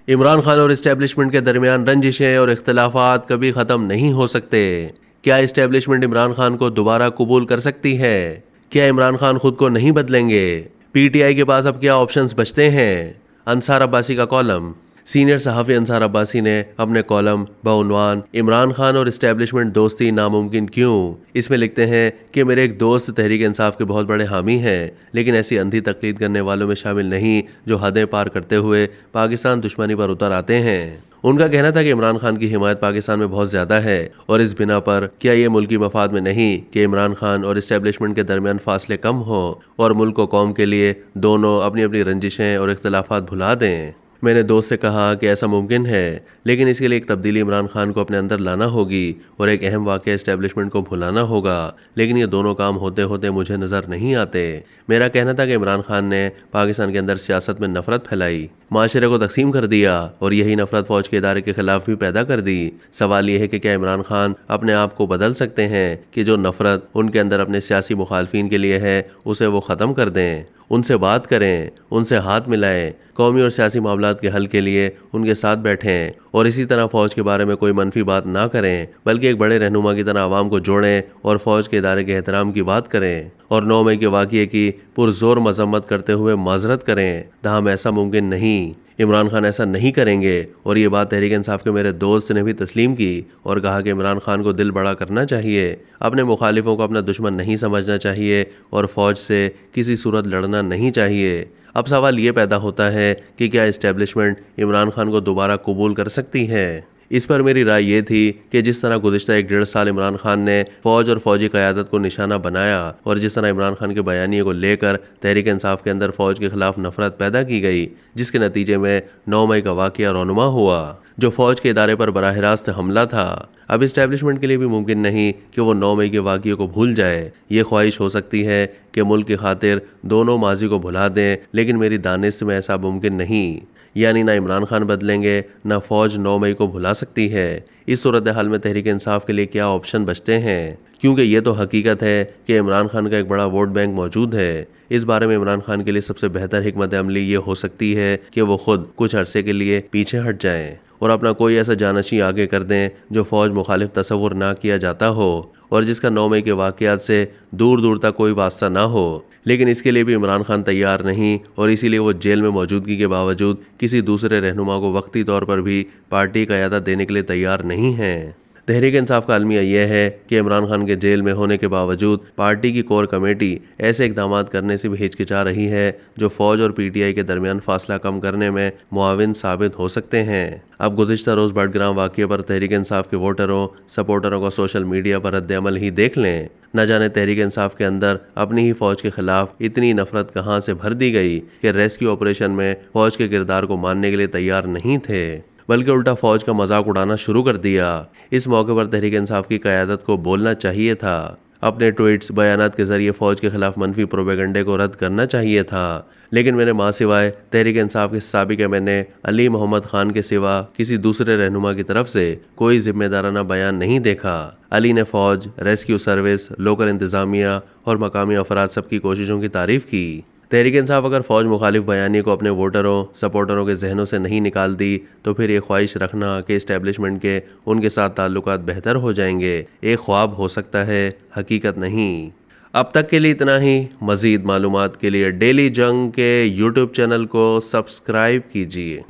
इमरान खान और इस्टेब्लिशमेंट के दरमियान रंजिशें और इख्तलाफात कभी ख़त्म नहीं हो सकते। क्या इस्टेब्लिशमेंट इमरान खान को दोबारा कबूल कर सकती है? क्या इमरान खान खुद को नहीं बदलेंगे? पीटीआई के पास अब क्या ऑप्शंस बचते हैं? अंसार अब्बासी का कॉलम। सीनियर सहाफ़ी अंसार अब्बासी ने अपने कॉलम बउनवान इमरान खान और इस्टेब्लिशमेंट दोस्ती नामुमकिन क्यों इसमें लिखते हैं कि मेरे एक दोस्त तहरीक इंसाफ के बहुत बड़े हामी हैं, लेकिन ऐसी अंधी तकलीद करने वालों में शामिल नहीं जो हदें पार करते हुए पाकिस्तान दुश्मनी पर उतर आते हैं। उनका कहना था कि इमरान खान की हिमायत पाकिस्तान में बहुत ज़्यादा है और इस बिना पर क्या ये मुल्की मफाद में नहीं कि इमरान खान और इस्टेब्लिशमेंट के दरमियान फासले कम हो और मुल्क व कौम के लिए दोनों अपनी अपनी रंजिशें और इख्तलाफात भुला दें। मैंने दोस्त से कहा कि ऐसा मुमकिन है, लेकिन इसके लिए एक तब्दीली इमरान खान को अपने अंदर लाना होगी और एक अहम वाक़या इस्टेब्लिशमेंट को भुलाना होगा, लेकिन ये दोनों काम होते होते मुझे नज़र नहीं आते। मेरा कहना था कि इमरान खान ने पाकिस्तान के अंदर सियासत में नफरत फैलाई, माशरे को तकसीम कर दिया और यही नफरत फ़ौज के इदारे के खिलाफ भी पैदा कर दी। सवाल यह है कि क्या इमरान खान अपने आप को बदल सकते हैं कि जो नफरत उनके अंदर अपने सियासी मुखालफिन के लिए है उसे वो ख़त्म कर दें, उनसे बात करें, उनसे हाथ मिलाएं, कौमी और सियासी मामलात के हल के लिए उनके साथ बैठें और इसी तरह फ़ौज के बारे में कोई मनफी बात ना करें, बल्कि एक बड़े रहनुमा की तरह आवाम को जोड़ें और फ़ौज के इदारे के एहतराम की बात करें और 9 मई के वाक़ये की पुरजोर मजम्मत करते हुए माजरत करें। ताहम ऐसा मुमकिन नहीं। इमरान खान ऐसा नहीं करेंगे और ये बात तहरीक इंसाफ के मेरे दोस्त ने भी तस्लीम की और कहा कि इमरान खान को दिल बड़ा करना चाहिए, अपने मुखालिफों को अपना दुश्मन नहीं समझना चाहिए और फ़ौज से किसी सूरत लड़ना नहीं चाहिए। अब सवाल ये पैदा होता है कि क्या इस्टेब्लिशमेंट इमरान खान को दोबारा कबूल कर सकती है? इस पर मेरी राय ये थी कि जिस तरह गुज़िश्ता 1-1.5 साल इमरान खान ने फ़ौज और फ़ौजी क़यादत को निशाना बनाया और जिस तरह इमरान खान के बयानिए को लेकर तहरीक इंसाफ के अंदर फ़ौज के ख़िलाफ़ नफ़रत पैदा की गई, जिसके नतीजे में 9 मई का वाक़या रौनुमा हुआ जो फ़ौज के इदारे पर बराह रास्त हमला था। अब इस्टेब्लिशमेंट के लिए भी मुमकिन नहीं कि वो 9 मई के वाक़ये को भूल जाए। ये ख्वाहिश हो सकती है कि मुल्क की खातिर दोनों माजी को भुला दें, लेकिन मेरी दानिश में ऐसा मुमकिन नहीं। यानी ना इमरान खान बदलेंगे, ना फ़ौज 9 मई को भुला सकती है। इस सूरत हाल में तहरीक इंसाफ के लिए क्या ऑप्शन बचते हैं? क्योंकि ये तो हकीकत है कि इमरान खान का एक बड़ा वोट बैंक मौजूद है। इस बारे में इमरान खान के लिए सबसे बेहतर हिकमत अमली ये हो सकती है कि वो खुद कुछ अरसे के लिए पीछे हट जाएं और अपना कोई ऐसा जानशी आगे कर दें जो फ़ौज मुखालिफ तस्वुर ना किया जाता हो और जिसका 9 मई के वाक़यात से दूर दूर तक कोई वास्ता ना हो। लेकिन इसके लिए भी इमरान खान तैयार नहीं और इसीलिए वो जेल में मौजूदगी के बावजूद किसी दूसरे रहनुमा को वक्ती तौर पर भी पार्टी क़यादत देने के लिए तैयार नहीं हैं। तहरीक इंसाफ का अलमिया यह है कि इमरान खान के जेल में होने के बावजूद पार्टी की कोर कमेटी ऐसे इकदाम करने से भी हिचकिचा रही है जो फ़ौज और पीटीआई के दरमियान फासला कम करने में मुआविन साबित हो सकते हैं। अब गुज़िश्ता रोज़ बडग्राम वाक़ये पर तहरीक इंसाफ के वोटरों सपोर्टरों का सोशल मीडिया पर रद्द-ए-अमल ही देख लें। न जाने तहरीक इंसाफ के अंदर अपनी ही फ़ौज के खिलाफ इतनी नफरत कहाँ से भर दी गई कि रेस्क्यू ऑपरेशन में फ़ौज के किरदार को मानने के लिए तैयार नहीं थे, बल्कि उल्टा फ़ौज का मजाक उड़ाना शुरू कर दिया। इस मौके पर तहरीक इंसाफ की क़यादत को बोलना चाहिए था, अपने ट्वीट्स बयानात के ज़रिए फ़ौज के खिलाफ मनफी प्रोपेगेंडे को रद्द करना चाहिए था। लेकिन मैंने माँ सिवाय तहरीक इंसाफ के साबिक़ मैंने अली मोहम्मद खान के सिवा किसी दूसरे रहनुमा की तरफ से कोई जिम्मेदाराना बयान नहीं देखा। अली ने फ़ौज, रेस्क्यू सर्विस, लोकल इंतज़ामिया और मकामी अफराद सबकी कोशिशों की तारीफ़ की। तहरीक इंसाफ अगर फ़ौज मुखालिफ बयानी को अपने वोटरों सपोर्टरों के जहनों से नहीं निकाल दी तो फिर ये ख्वाहिश रखना कि इस्टेब्लिशमेंट के उनके साथ ताल्लुकात बेहतर हो जाएंगे एक ख्वाब हो सकता है, हकीकत नहीं। अब तक के लिए इतना ही। मज़ीद मालूमात के लिए डेली जंग के यूट्यूब चैनल को सब्सक्राइब कीजिए।